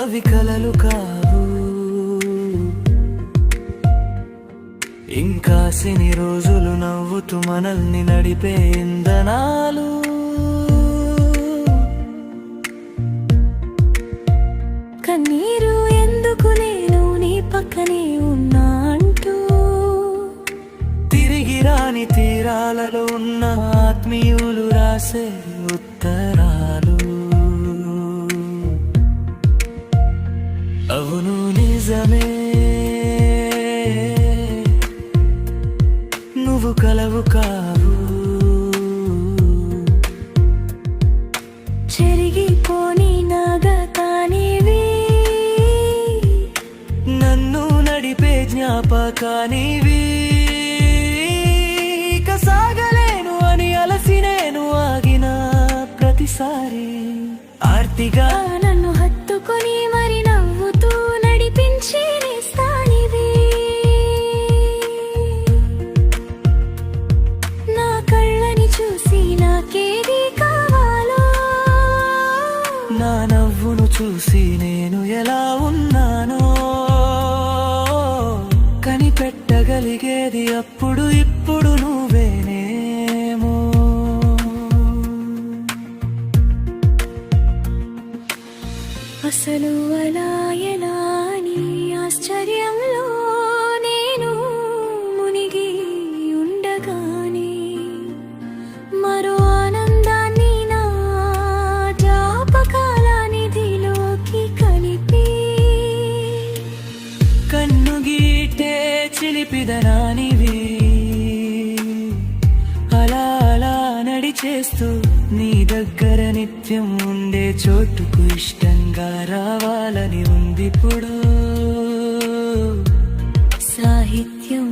అవి కలలు కావు, ఇంకా సిని రోజులు నవ్వుతూ మనల్ని నడిపే ఇంధనాలు. కన్నీరు ఎందుకు, నేను నీ పక్కనే ఉన్నా అంటూ తిరిగి రాని తీరాలలో ఉన్న ఆత్మీయులు రాసే ఉత్తరాలు. అవును నిజమే, నువ్వు కలవు కావు, చెరిగిపోని నాగతానివి, నన్ను నడిపే జ్ఞాపకానివి. ఇక సాగలేను అని అలసి నేను ఆగిన ప్రతిసారి ఆర్తిగా నన్ను హత్తుకొని మరి నవ్వుతూ నడిపించి నేస్తానివి. నా కళ్ళని చూసి నాకేది కావాలో, నా నవ్వును చూసి నేను ఎలా ఉన్నానో కనిపెట్టగలిగేది అప్పుడు ఇప్పుడు నువ్వేనేమో. అసలు అలా ఎలా అని ఆశ్చర్యంలో నేను మునిగి ఉండగానే మరో ఆనందాన్ని నా జ్ఞాపకాల నిధిలోకి కలిపి కన్ను గీటే చిలిపిదనానివి, అలా అలా నడిచేస్తూ నీ దగ్గర నిత్యం ఉండే చోటుకు ఇష్టంగా రావాలని ఉంది ఇప్పుడు. సాహిత్యం